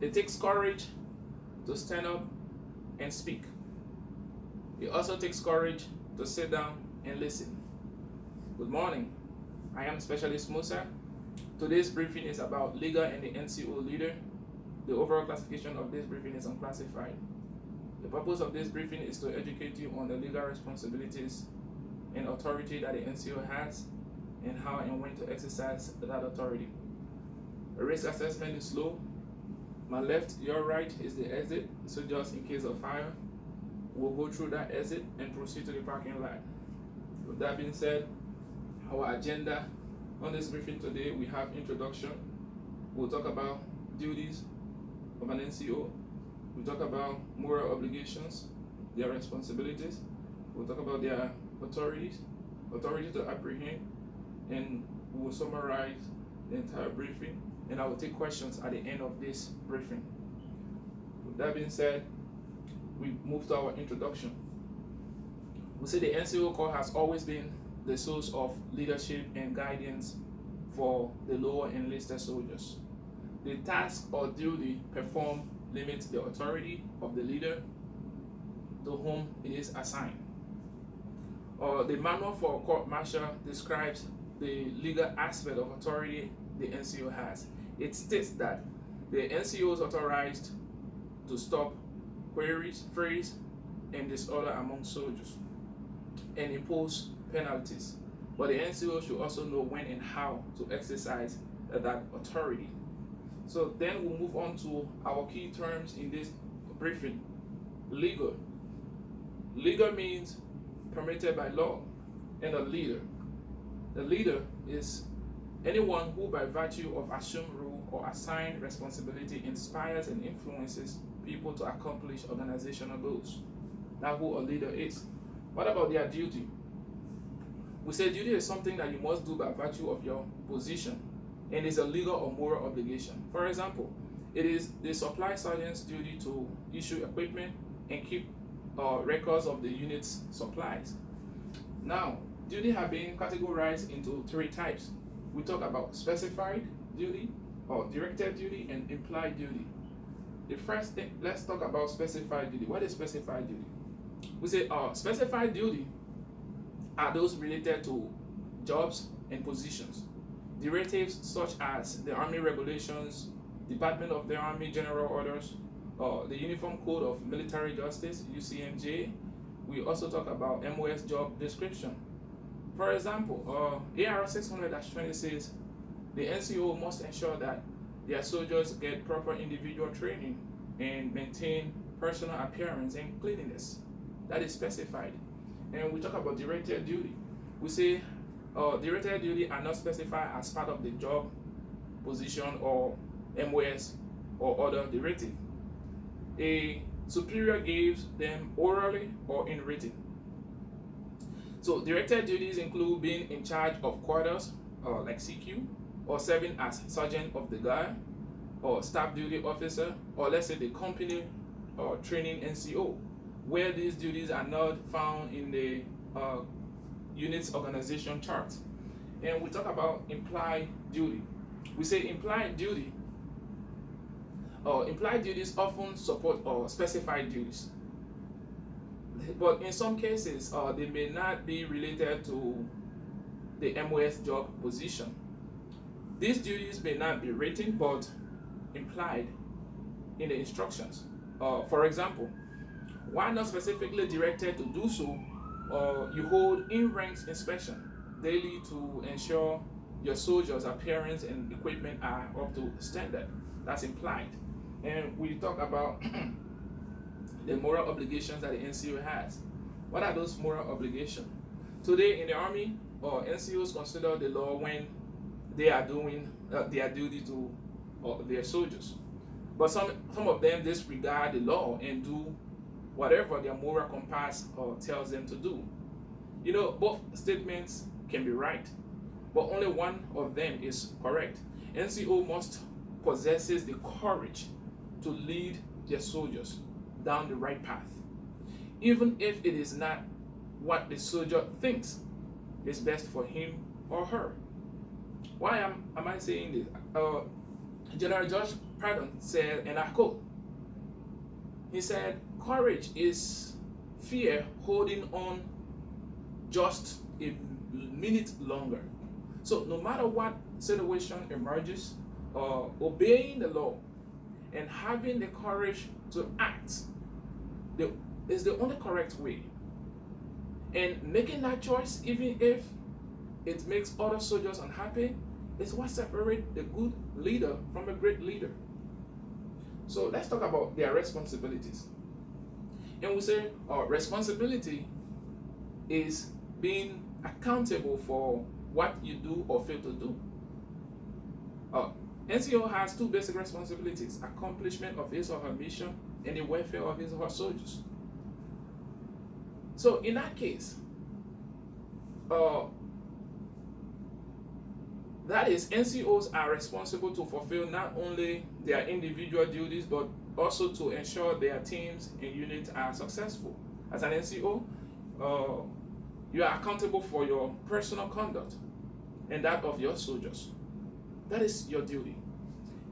It takes courage to stand up and speak. It also takes courage to sit down and listen. Good morning. I am Specialist Musa. Today's briefing is about Liga and the NCO leader. The overall classification of this briefing is unclassified. The purpose of this briefing is to educate you on the legal responsibilities and authority that the NCO has and how and when to exercise that authority. A risk assessment is slow. My left, your right is the exit, so just in case of fire, we'll go through that exit and proceed to the parking lot. With that being said, our agenda on this briefing today, we have introduction. We'll talk about duties of an NCO. We'll talk about moral obligations, their responsibilities. We'll talk about their authority to apprehend, and we will summarize the entire briefing, and I will take questions at the end of this briefing. With that being said, we move to our introduction. We say the NCO Corps has always been the source of leadership and guidance for the lower enlisted soldiers. The task or duty performed limits the authority of the leader to whom it is assigned. The manual for court martial describes the legal aspect of authority the NCO has. It states that the NCO is authorized to stop queries, frays, and disorder among soldiers and impose penalties. But the NCO should also know when and how to exercise that authority. So then we'll move on to our key terms in this briefing. Legal. Legal means permitted by law, and a leader. The leader is anyone who by virtue of assumed rule or assigned responsibility inspires and influences people to accomplish organizational goals. That's who a leader is. What about their duty? We say duty is something that you must do by virtue of your position and is a legal or moral obligation. For example, it is the supply sergeant's duty to issue equipment and keep records of the unit's supplies. Now, duty have been categorized into three types. We talk about specified duty or directed duty and implied duty. The first thing, let's talk about specified duty. What is specified duty? We say specified duty are those related to jobs and positions. Directives such as the Army Regulations, Department of the Army General Orders, the Uniform Code of Military Justice, UCMJ. We also talk about MOS job description. For example, AR 600-20 says the NCO must ensure that their soldiers get proper individual training and maintain personal appearance and cleanliness. That is specified. And we talk about directed duty. We say directed duty are not specified as part of the job, position, or MOS or other directive. A superior gives them orally or in written. So directed duties include being in charge of quarters, like CQ, or serving as sergeant of the guard, or staff duty officer, or let's say the company or training NCO, where these duties are not found in the unit's organization chart. And we talk about implied duty. We say implied duties often support specified duties, but in some cases they may not be related to the MOS job position. These duties may not be written but implied in the instructions. For example, while not specifically directed to do so, you hold in-ranks inspection daily to ensure your soldiers' appearance and equipment are up to standard. That's implied. And we talk about the moral obligations that the NCO has. What are those moral obligations? Today in the Army, NCOs consider the law when they are doing their duty to their soldiers. But some of them disregard the law and do whatever their moral compass tells them to do. You know, both statements can be right, but only one of them is correct. NCO must possesses the courage to lead their soldiers down the right path, even if it is not what the soldier thinks is best for him or her. Why am I saying this? General George Patton said, and I quote, he said, "Courage is fear holding on just a minute longer." So no matter what situation emerges, obeying the law and having the courage to act is the only correct way. And making that choice, even if it makes other soldiers unhappy, is what separates the good leader from a great leader. So let's talk about their responsibilities. And we say responsibility is being accountable for what you do or fail to do. NCO has two basic responsibilities: accomplishment of his or her mission and the welfare of his or her soldiers. So in that case, that is, NCOs are responsible to fulfill not only their individual duties, but also to ensure their teams and units are successful. As an NCO, you are accountable for your personal conduct and that of your soldiers. That is your duty.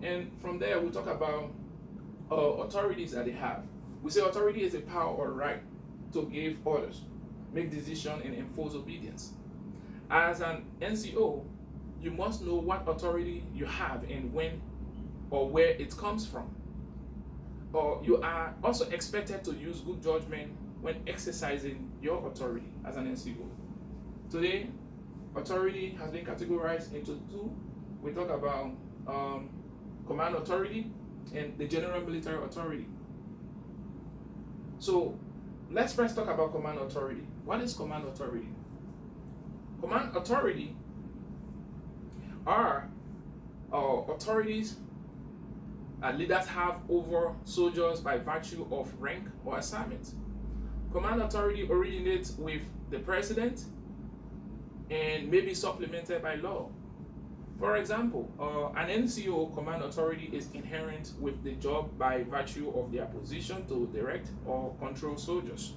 And from there, we talk about authorities that they have. We say authority is a power or right to give orders, make decisions, and enforce obedience. As an NCO, you must know what authority you have and when or where it comes from. You are also expected to use good judgment when exercising your authority as an NCO. Today, authority has been categorized into two. We talk about command authority and the general military authority. So let's first talk about command authority. What is command authority? Command authority are authorities leaders have over soldiers by virtue of rank or assignment. Command authority originates with the president and may be supplemented by law. For example, an NCO command authority is inherent with the job by virtue of their position to direct or control soldiers.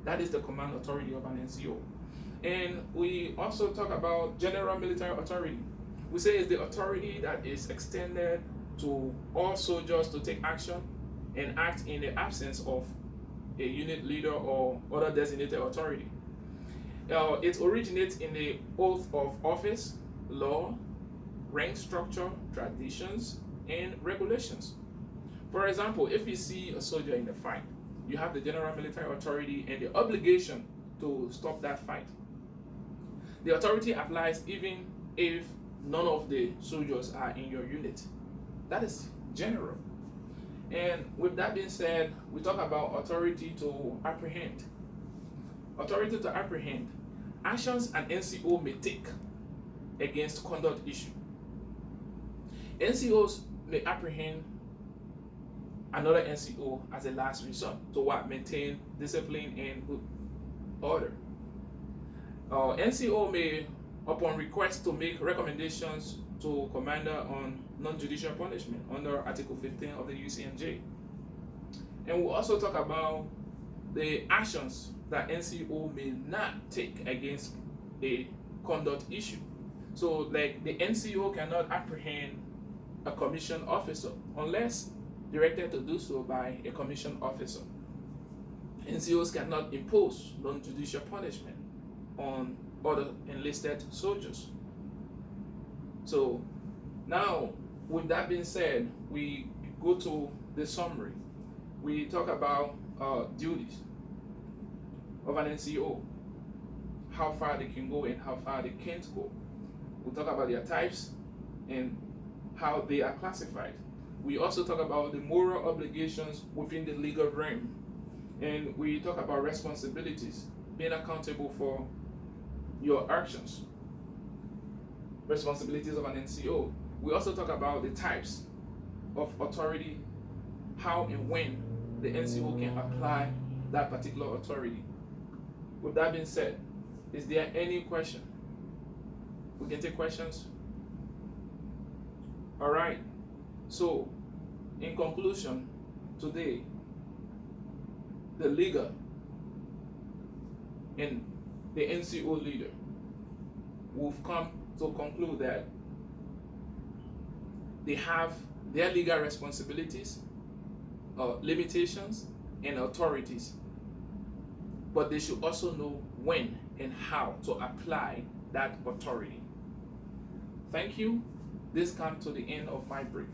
That is the command authority of an NCO. And we also talk about general military authority. We say it's the authority that is extended to all soldiers to take action and act in the absence of a unit leader or other designated authority. It originates in the oath of office, law, rank structure, traditions, and regulations. For example, if you see a soldier in a fight, you have the general military authority and the obligation to stop that fight. The authority applies even if none of the soldiers are in your unit. That is general. And with that being said, we talk about authority to apprehend. Authority to apprehend. Actions an NCO may take against conduct issue. NCOs may apprehend another NCO as a last resort to what? Maintain discipline and good order. NCO may, upon request, to make recommendations to commander on non-judicial punishment under Article 15 of the UCMJ. And we'll also talk about the actions that NCO may not take against a conduct issue. So, like, the NCO cannot apprehend a commissioned officer unless directed to do so by a commissioned officer. NCOs cannot impose non-judicial punishment on other enlisted soldiers. So now, with that being said, we go to the summary. We talk about duties of an NCO, how far they can go and how far they can't go. We talk about their types and how they are classified. We also talk about the moral obligations within the legal realm. And we talk about responsibilities, being accountable for your actions. Responsibilities of an NCO. We also talk about the types of authority, how and when the NCO can apply that particular authority. With that being said, is there any question? We can take questions. All right. So, in conclusion, today, the leader and the NCO leader, we've come to conclude that They have their legal responsibilities, limitations, and authorities. But they should also know when and how to apply that authority. Thank you. This comes to the end of my brief.